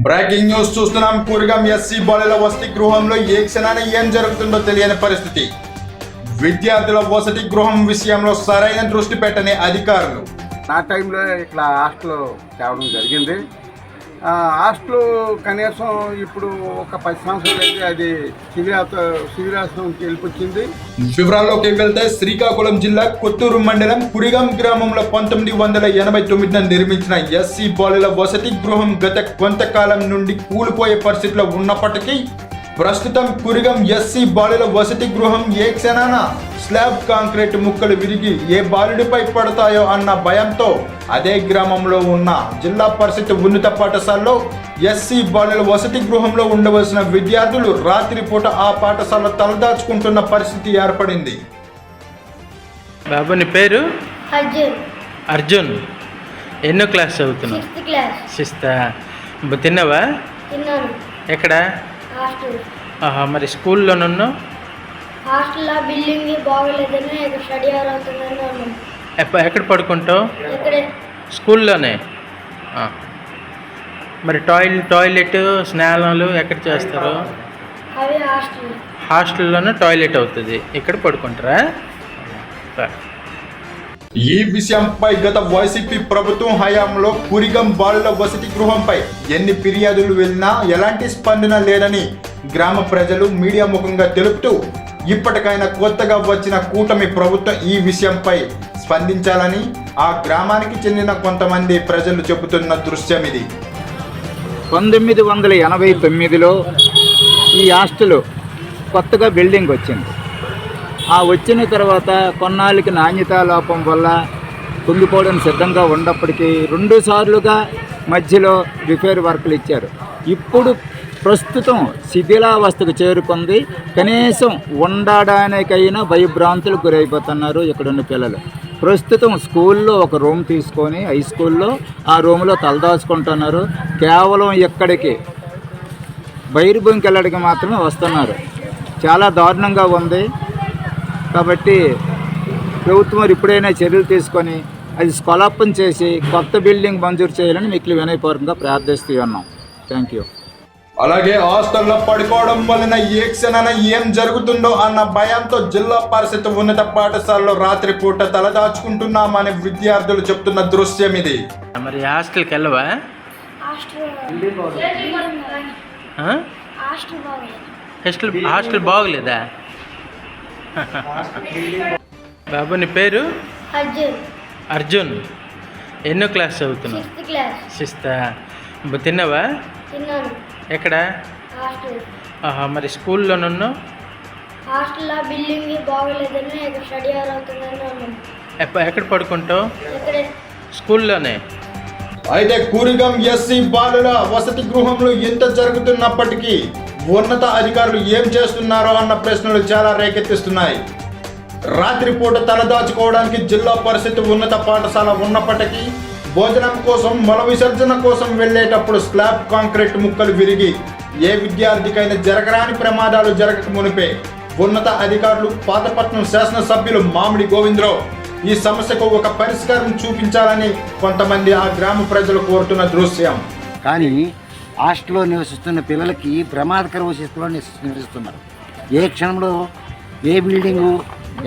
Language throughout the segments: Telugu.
బ్రేకింగ్ న్యూస్ చూస్తున్నాం. కురిగం ఎస్సీ బాలుల వసతి గృహంలో ఏ క్షణాన ఏం జరుగుతుందో తెలియని పరిస్థితి. విద్యార్థుల వసతి గృహం విషయంలో సరైన దృష్టి పెట్టని అధికారులు. నా టైంలో ఇట్లా హాస్టల్ తేవడం జరిగింది. హాస్టల్ కనీసం ఇప్పుడు ఒక 10 సంవత్సరాలు అయితే అది శిబిరాశ్రమంకి వెళ్ళిపోయింది. వివరాల్లోకి వెళ్తే శ్రీకాకుళం జిల్లా కొత్తూరు మండలం కురిగం గ్రామంలో 1989 నిర్మించిన ఎస్సీ బాలుల వసతి గృహం గత కొంతకాలం నుండి కూలిపోయే పరిస్థితిలో ఉన్నప్పటికీ ప్రస్తుతం కురిగం ఎస్సీ బాలుల వసతి గృహం ఏ క్షణాన స్లాబ్ కాంక్రీట్ ముక్కలు విరిగి ఏ బాలుడిపై పడతాయో అన్న భయంతో అదే గ్రామంలో ఉన్న జిల్లా పరిషత్ ఉన్నత పాఠశాలలో ఎస్సీ బాలుల వసతి గృహంలో ఉండవలసిన విద్యార్థులు రాత్రిపూట ఆ పాఠశాల తలదాచుకుంటున్న పరిస్థితి ఏర్పడింది. బాబు నీ పేరు? అర్జున్. ఎన్నో క్లాస్ చదువుతున్నావు? 6th class. 6th. తిన్నావా? తిన్నాను. ఎక్కడ? హాస్టల్. మరి స్కూల్లోనున్నావు? హాస్టల్లో బిల్డింగ్ బాగోలేదని ఇక్కడ స్టడీ అవర్ అవుతుందని ఉన్నాను. ఎక్కడ పడుకుంటావు? ఇక్కడే స్కూల్లోనే. మరి టాయిలెట్ స్నానాలు ఎక్కడ చేస్తారు? అవి హాస్టల్. హాస్టల్లోనే టాయిలెట్ అవుతుంది, ఇక్కడ పడుకుంటారా? ఈ విషయంపై గత వైసీపీ ప్రభుత్వం హయాంలో కురిగం బాలుల వసతి గృహంపై ఎన్ని ఫిర్యాదులు వెళ్ళినా ఎలాంటి స్పందన లేదని గ్రామ ప్రజలు మీడియా ముఖంగా తెలుపుతూ ఇప్పటికైనా కొత్తగా వచ్చిన కూటమి ప్రభుత్వం ఈ విషయంపై స్పందించాలని ఆ గ్రామానికి చెందిన కొంతమంది ప్రజలు చెబుతున్న దృశ్యం ఇది. 1989లో ఈ హాస్టల్ కొత్తగా బిల్డింగ్ వచ్చింది. ఆ వచ్చిన తర్వాత కొన్నాళ్ళకి నాణ్యతా లోపం వల్ల కుంగిపోవడానికి సిద్ధంగా ఉన్నప్పటికీ 2 సార్లుగా మధ్యలో రిపేర్ వర్కులు ఇచ్చారు. ఇప్పుడు ప్రస్తుతం శిథిలావస్థకు చేరుకుంది. కనీసం ఉండడానికైనా భయభ్రాంతులకు గురైపోతున్నారు ఇక్కడున్న పిల్లలు. ప్రస్తుతం స్కూల్లో ఒక రూమ్ తీసుకొని హై స్కూల్లో ఆ రూమ్లో తలదాచుకుంటున్నారు. కేవలం ఇక్కడికి బైరుబొంకి వెళ్ళడానికి మాత్రమే వస్తున్నారు. చాలా దారుణంగా ఉంది. కాబట్టి ప్రభుత్వం ఇప్పుడైనా చర్యలు తీసుకొని అది స్కలాపం చేసి కొత్త బిల్డింగ్ మంజూరు చేయాలని మీకు వినయపూర్వకంగా ప్రార్థిస్తూ ఉన్నాం. Thank you. అలాగే హాస్టల్లో పడుకోవడం వలన ఏ క్షణాన ఏం జరుగుతుందో అన్న భయంతో జిల్లా పరిషత్ ఉన్నత పాఠశాలలో రాత్రిపూట తలదాచుకుంటున్నామని విద్యార్థులు చెప్తున్న దృశ్యం ఇది. మరి హాస్టల్కి వెళ్ళవా? హాస్టల్ బాగోలేదా? బాబు నీ పేరు? అర్జున్. ఎన్నో క్లాస్ చదువుతున్నావు? 6th class. 6th. తిన్నావా? తిన్నాను. ఎక్కడ? హాస్టల్. మరి స్కూల్లోనున్నావు? హాస్టల్లో బిల్డింగ్ బాగోలేదని ఇక్కడ స్టడీ అవర్ అవుతుందని ఉన్నాను. ఎక్కడ పడుకుంటావు? ఇక్కడే స్కూల్లోనే. అయితే కురిగం ఎస్సీ బాలుల వసతి గృహంలో ఎంత జరుగుతున్నప్పటికీ ఉన్నత అధికారులు ఏం చేస్తున్నారో అన్న ప్రశ్నలు చాలా రేకెత్తిస్తున్నాయి. రాత్రిపూట తలదాచుకోవడానికి జిల్లా పరిషత్ ఉన్నత పాఠశాల ఉన్నప్పటికీ భోజనం కోసం మల విసర్జన కోసం వెళ్ళేటప్పుడు స్లాబ్ కాంక్రీట్ ముక్కలు విరిగి ఏ విద్యార్థికైనా జరగరాని ప్రమాదాలు జరగక మునిపే ఉన్నత అధికారులు పాతపట్నం శాసనసభ్యులు మామిడి గోవిందరావు ఈ సమస్యకు ఒక పరిష్కారం చూపించాలని కొంతమంది ఆ గ్రామ ప్రజలు కోరుతున్న దృశ్యం. కానీ హాస్టల్లో నివసిస్తున్న పిల్లలకి ప్రమాదకర పరిస్థితుల్లో నివసిస్తున్నారు. ఏ క్షణంలో ఏ బిల్డింగు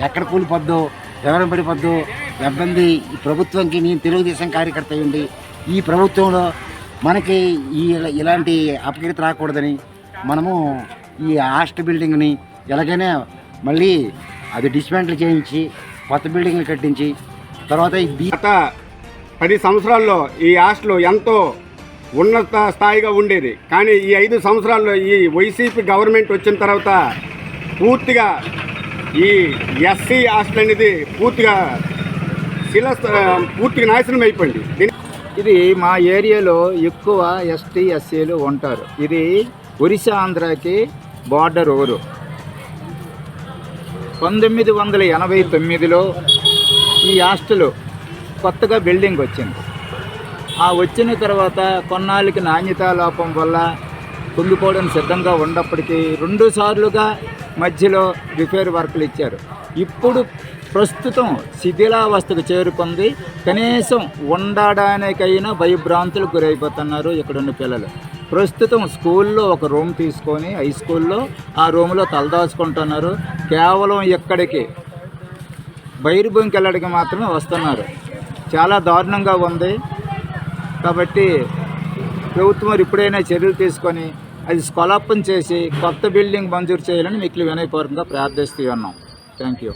ఎక్కడ కూలిపోద్దో, ఎవరం పడిపోద్దో ఇబ్బంది. ఈ ప్రభుత్వంకి నేను తెలుగుదేశం కార్యకర్త అయ్యండి ఈ ప్రభుత్వంలో మనకి ఇలాంటి అపకీర్తి రాకూడదని మనము ఈ హాస్టల్ బిల్డింగ్ని ఎలాగైనా మళ్ళీ అది డిస్మాంటిల్ చేయించి కొత్త బిల్డింగ్లు కట్టించి తర్వాత గత 10 సంవత్సరాల్లో ఈ హాస్టల్ ఎంతో ఉన్నత స్థాయిగా ఉండేది. కానీ ఈ 5 సంవత్సరాల్లో ఈ వైసీపీ గవర్నమెంట్ వచ్చిన తర్వాత పూర్తిగా ఈ ఎస్సీ హాస్టల్ అనేది పూర్తిగా నాశనం అయిపోయింది. ఇది మా ఏరియాలో ఎక్కువ ఎస్టీ ఎస్సీలు ఉంటారు. ఇది ఒరిస్సా ఆంధ్రాకి బార్డర్ ఊరు. 1989లో ఈ హాస్టల్ కొత్తగా బిల్డింగ్ వచ్చింది. ఆ వచ్చిన తర్వాత కొన్నాళ్ళకి నాణ్యతా లోపం వల్ల కుంగిపోవడానికి సిద్ధంగా ఉన్నప్పటికీ 2 సార్లుగా మధ్యలో రిపేర్ వర్కులు ఇచ్చారు. ఇప్పుడు ప్రస్తుతం శిథిలావస్థకు చేరుకుంది. కనీసం ఉండడానికైనా భయభ్రాంతులకు గురైపోతున్నారు ఇక్కడున్న పిల్లలు. ప్రస్తుతం స్కూల్లో ఒక రూమ్ తీసుకొని హై స్కూల్లో ఆ రూమ్లో తలదాచుకుంటున్నారు. కేవలం ఎక్కడికి బైరుభూమికి వెళ్ళడానికి మాత్రమే వస్తున్నారు. చాలా దారుణంగా ఉంది. కాబట్టి ప్రభుత్వం ఇప్పుడైనా చర్యలు తీసుకొని అది స్కొలాపం చేసి కొత్త బిల్డింగ్ మంజూరు చేయాలని మీకు వినయపూర్వకంగా ప్రార్థిస్తూ ఉన్నాం. Thank you.